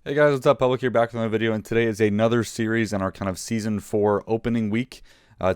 Hey guys, what's up? Public here, back with another video, and today is another series in our kind of Season 4 opening week.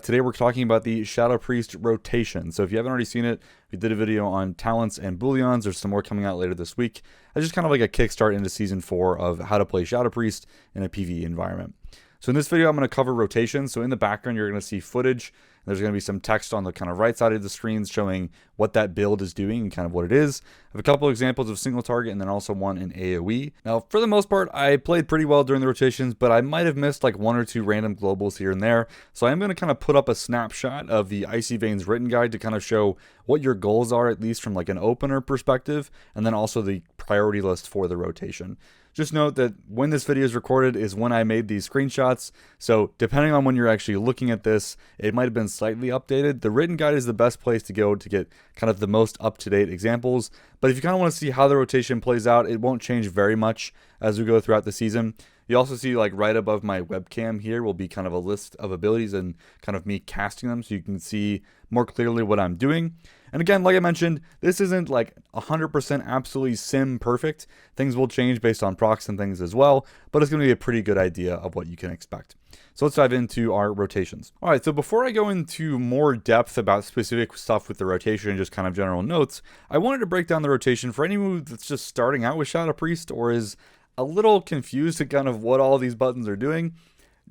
Today we're talking about the Shadow Priest rotation. So if you haven't already seen it, we did a video on talents and booleans. There's some more coming out later this week. It's just kind of like a kickstart into Season 4 of how to play Shadow Priest in a PvE environment. So in this video, I'm going to cover rotation. So in the background, you're going to see footage. There's going to be some text on the kind of right side of the screen showing what that build is doing and kind of what it is. I have a couple examples of single target and then also one in AoE. Now, for the most part, I played pretty well during the rotations, but I might have missed like one or two random globals here and there. So I'm going to kind of put up a snapshot of the Icy Veins written guide to kind of show what your goals are, at least from like an opener perspective, and then also the priority list for the rotation. Just note that when this video is recorded is when I made these screenshots, so depending on when you're actually looking at this, it might have been slightly updated. The written guide is the best place to go to get kind of the most up-to-date examples, but if you kind of want to see how the rotation plays out, it won't change very much as we go throughout the season. You also see like right above my webcam here will be kind of a list of abilities and kind of me casting them so you can see more clearly what I'm doing. And again, like I mentioned, this isn't like 100% absolutely sim perfect. Things will change based on procs and things as well, but it's going to be a pretty good idea of what you can expect. So let's dive into our rotations. All right, so before I go into more depth about specific stuff with the rotation and just kind of general notes, I wanted to break down the rotation for anyone that's just starting out with Shadow Priest or is a little confused at kind of what all these buttons are doing.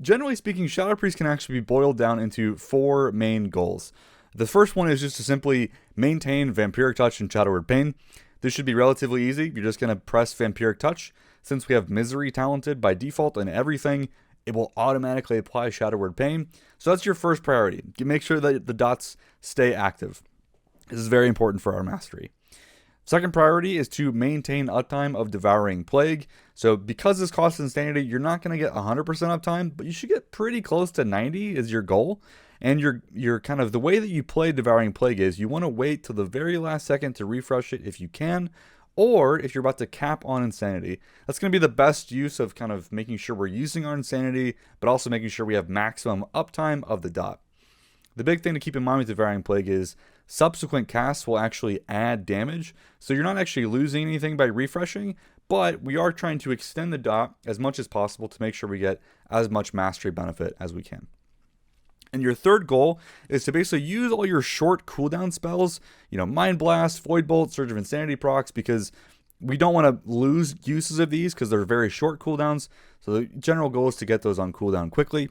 Generally speaking, Shadow Priest can actually be boiled down into four main goals. The first one is just to simply maintain Vampiric Touch and Shadow Word Pain. This should be relatively easy. You're just going to press Vampiric Touch. Since we have Misery talented by default and everything, it will automatically apply Shadow Word Pain. So that's your first priority. Make sure that the dots stay active. This is very important for our mastery. Second priority is to maintain uptime of Devouring Plague. So because this costs Insanity, you're not going to get 100% uptime, but you should get pretty close to 90 is your goal. And you're kind of the way that you play Devouring Plague is you want to wait till the very last second to refresh it if you can, or if you're about to cap on Insanity. That's going to be the best use of kind of making sure we're using our Insanity, but also making sure we have maximum uptime of the dot. The big thing to keep in mind with Devouring Plague is subsequent casts will actually add damage, so you're not actually losing anything by refreshing, but we are trying to extend the dot as much as possible to make sure we get as much mastery benefit as we can. And your third goal is to basically use all your short cooldown spells, Mind Blast, Void Bolt, Surge of Insanity procs, because we don't want to lose uses of these because they're very short cooldowns. So the general goal is to get those on cooldown quickly.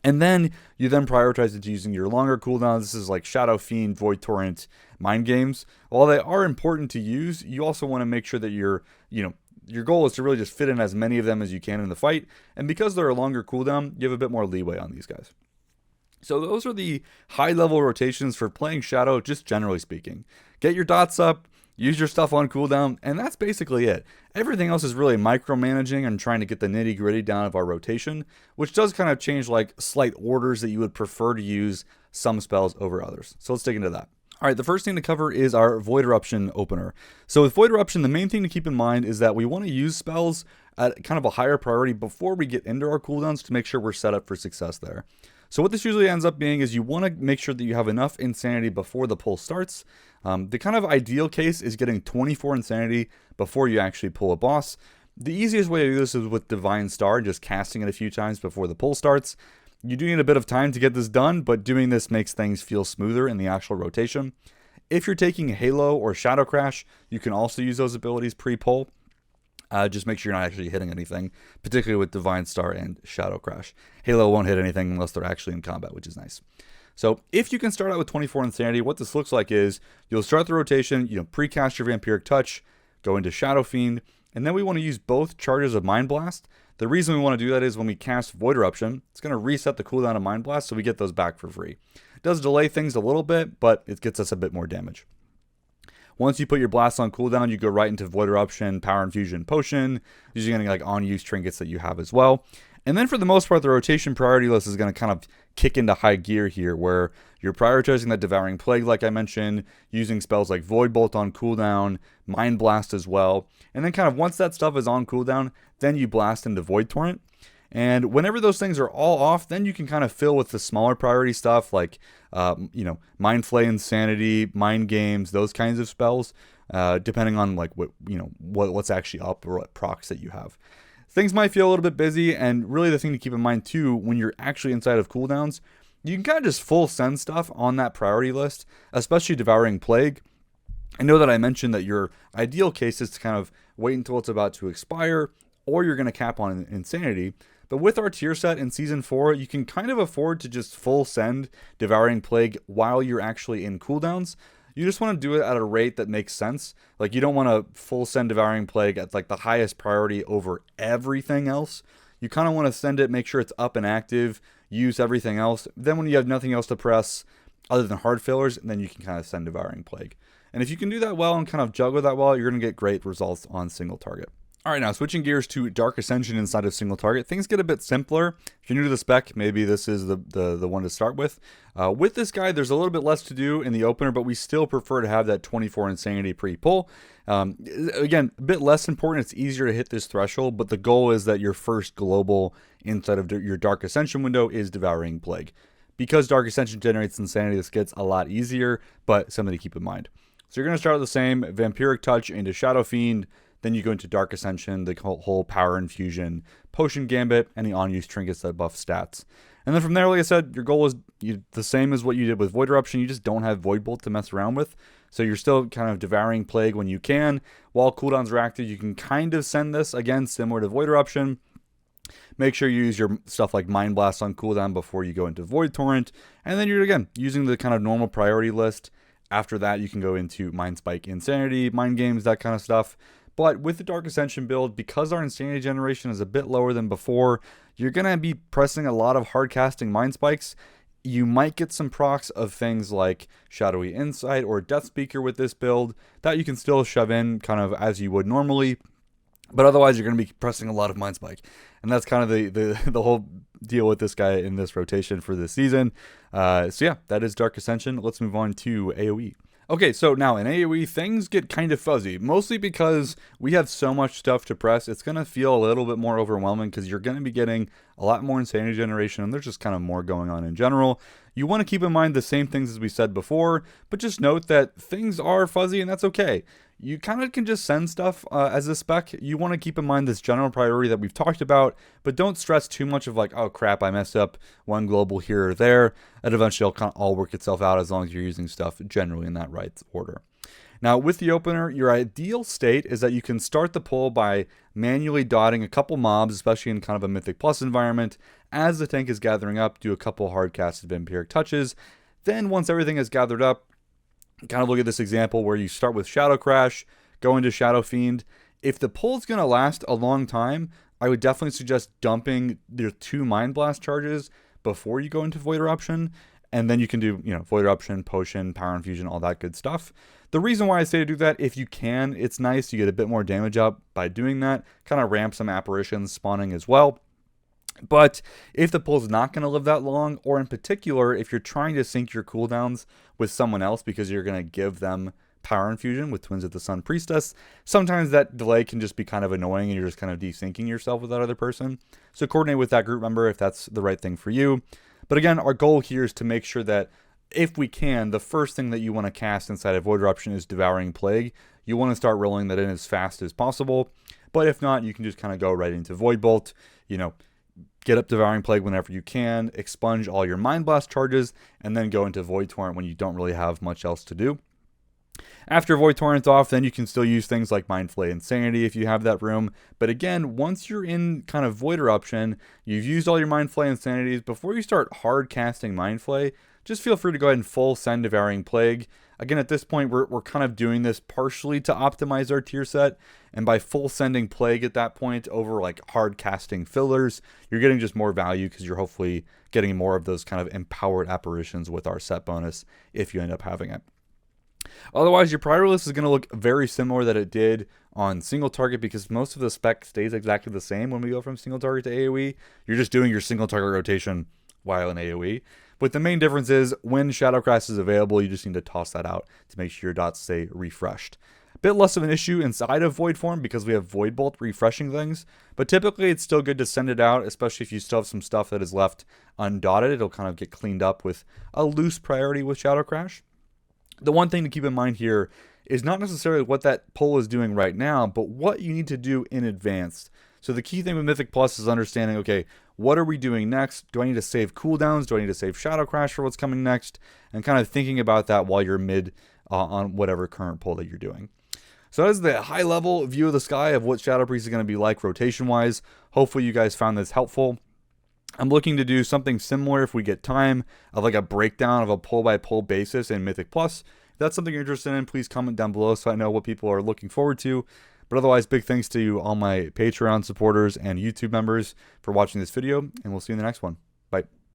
And then you then prioritize it to using your longer cooldowns. This is like Shadow Fiend, Void Torrent, Mind Games. While they are important to use, you also want to make sure that your goal is to really just fit in as many of them as you can in the fight. And because they're a longer cooldown, you have a bit more leeway on these guys. So those are the high-level rotations for playing Shadow, just generally speaking. Get your dots up, use your stuff on cooldown, and that's basically it. Everything else is really micromanaging and trying to get the nitty-gritty down of our rotation, which does kind of change like slight orders that you would prefer to use some spells over others. So let's dig into that. All right, the first thing to cover is our Void Eruption opener. So with Void Eruption, the main thing to keep in mind is that we want to use spells at kind of a higher priority before we get into our cooldowns to make sure we're set up for success there. So what this usually ends up being is you want to make sure that you have enough Insanity before the pull starts. The kind of ideal case is getting 24 Insanity before you actually pull a boss. The easiest way to do this is with Divine Star and just casting it a few times before the pull starts. You do need a bit of time to get this done, but doing this makes things feel smoother in the actual rotation. If you're taking Halo or Shadow Crash, you can also use those abilities pre-pull. Just make sure you're not actually hitting anything, particularly with Divine Star and Shadow Crash. Halo won't hit anything unless they're actually in combat, which is nice. So if you can start out with 24 Insanity, what this looks like is you'll start the rotation, pre-cast your Vampiric Touch, go into Shadow Fiend, and then we want to use both charges of Mind Blast. The reason we want to do that is when we cast Void Eruption, it's going to reset the cooldown of Mind Blast, so we get those back for free. It does delay things a little bit, but it gets us a bit more damage. Once you put your blast on cooldown, you go right into Void Eruption, Power Infusion, Potion, using any like on-use trinkets that you have as well. And then for the most part, the rotation priority list is going to kind of kick into high gear here, where you're prioritizing that Devouring Plague, like I mentioned, using spells like Void Bolt on cooldown, Mind Blast as well. And then kind of once that stuff is on cooldown, then you blast into Void Torrent. And whenever those things are all off, then you can kind of fill with the smaller priority stuff like, Mind Flay, Insanity, Mind Games, those kinds of spells, depending on like what's actually up or what procs that you have. things might feel a little bit busy, and really the thing to keep in mind too, when you're actually inside of cooldowns, you can kind of just full send stuff on that priority list, especially Devouring Plague. I know that I mentioned that your ideal case is to kind of wait until it's about to expire, or you're going to cap on Insanity. But with our tier set in Season 4, you can kind of afford to just full send Devouring Plague while you're actually in cooldowns. You just want to do it at a rate that makes sense. Like, you don't want to full send Devouring Plague at like the highest priority over everything else. You kind of want to send it, make sure it's up and active, use everything else. Then when you have nothing else to press other than hard fillers, then you can kind of send Devouring Plague. And if you can do that well and kind of juggle that well, you're going to get great results on single target. All right, now switching gears to Dark Ascension inside of single target, things get a bit simpler. If you're new to the spec, maybe this is the one to start with. With this guy, there's a little bit less to do in the opener, but we still prefer to have that 24 Insanity pre-pull. Again, a bit less important. It's easier to hit this threshold, but the goal is that your first global inside of your Dark Ascension window is Devouring Plague. Because Dark Ascension generates Insanity, this gets a lot easier, but something to keep in mind. So you're going to start with the same Vampiric Touch into Shadow Fiend. Then you go into Dark Ascension, the whole Power Infusion, Potion Gambit, and the on-use trinkets that buff stats. And then from there, like I said, your goal is the same as what you did with Void Eruption. You just don't have Void Bolt to mess around with. So you're still kind of Devouring Plague when you can. While cooldowns are active, you can kind of send this, again, similar to Void Eruption. Make sure you use your stuff like Mind Blast on cooldown before you go into Void Torrent. And then you're, again, using the kind of normal priority list. After that, you can go into Mind Spike Insanity, Mind Games, that kind of stuff. But with the Dark Ascension build, because our Insanity generation is a bit lower than before, you're going to be pressing a lot of hard casting Mind Spikes. You might get some procs of things like Shadowy Insight or Death Speaker with this build that you can still shove in kind of as you would normally. But otherwise, you're going to be pressing a lot of Mind Spike. And that's kind of the whole deal with this guy in this rotation for this season. So yeah, that is Dark Ascension. Let's move on to AoE. Okay, so now in AoE, things get kind of fuzzy, mostly because we have so much stuff to press. It's going to feel a little bit more overwhelming because you're going to be getting a lot more Insanity generation, and there's just kind of more going on in general. You want to keep in mind the same things as we said before, but just note that things are fuzzy, and that's okay. You kind of can just send stuff as a spec. You want to keep in mind this general priority that we've talked about, but don't stress too much of like, oh crap, I messed up one global here or there. And eventually it'll kind of all work itself out as long as you're using stuff generally in that right order. Now with the opener, your ideal state is that you can start the pull by manually dotting a couple mobs, especially in kind of a Mythic Plus environment. As the tank is gathering up, do a couple hard casted Vampiric Touches. Then once everything is gathered up, kind of look at this example where you start with Shadow Crash, go into Shadow Fiend. If the pull is going to last a long time, I would definitely suggest dumping your 2 Mind Blast charges before you go into Void Eruption. And then you can do, Void Eruption, Potion, Power Infusion, all that good stuff. The reason why I say to do that, if you can, it's nice. You get a bit more damage up by doing that. Kind of ramp some apparitions spawning as well. But if the pull is not going to live that long, or in particular, if you're trying to sync your cooldowns with someone else because you're going to give them Power Infusion with Twins of the Sun Priestess, sometimes that delay can just be kind of annoying and you're just kind of desyncing yourself with that other person. So coordinate with that group member if that's the right thing for you. But again, our goal here is to make sure that if we can, the first thing that you want to cast inside of Void Eruption is Devouring Plague. You want to start rolling that in as fast as possible. But if not, you can just kind of go right into Void Bolt, get up Devouring Plague whenever you can, expunge all your Mind Blast charges, and then go into Void Torrent when you don't really have much else to do. After Void Torrent's off, then you can still use things like Mind Flay Insanity if you have that room. But again, once you're in kind of Void Eruption, you've used all your Mind Flay Insanities, before you start hard casting Mind Flay, just feel free to go ahead and full send Devouring Plague. Again, at this point, we're kind of doing this partially to optimize our tier set, and by full sending Plague at that point over like hard casting fillers, you're getting just more value because you're hopefully getting more of those kind of empowered apparitions with our set bonus if you end up having it. Otherwise, your priority list is going to look very similar that it did on single target because most of the spec stays exactly the same when we go from single target to AoE. You're just doing your single target rotation while in AoE. But the main difference is when Shadow Crash is available, you just need to toss that out to make sure your dots stay refreshed. A bit less of an issue inside of Void form because we have Void Bolt refreshing things, but typically it's still good to send it out, especially if you still have some stuff that is left undotted. It'll kind of get cleaned up with a loose priority with Shadow Crash. The one thing to keep in mind here is not necessarily what that pull is doing right now, but what you need to do in advance So the key thing with Mythic Plus is understanding, okay, what are we doing next? Do I need to save cooldowns? Do I need to save Shadow Crash for what's coming next? And kind of thinking about that while you're mid on whatever current pull that you're doing. So that is the high level view of the sky of what Shadow Priest is going to be like rotation wise. Hopefully you guys found this helpful. I'm looking to do something similar if we get time of like a breakdown of a pull by pull basis in Mythic Plus. If that's something you're interested in, please comment down below so I know what people are looking forward to. But otherwise, big thanks to all my Patreon supporters and YouTube members for watching this video, and we'll see you in the next one. Bye.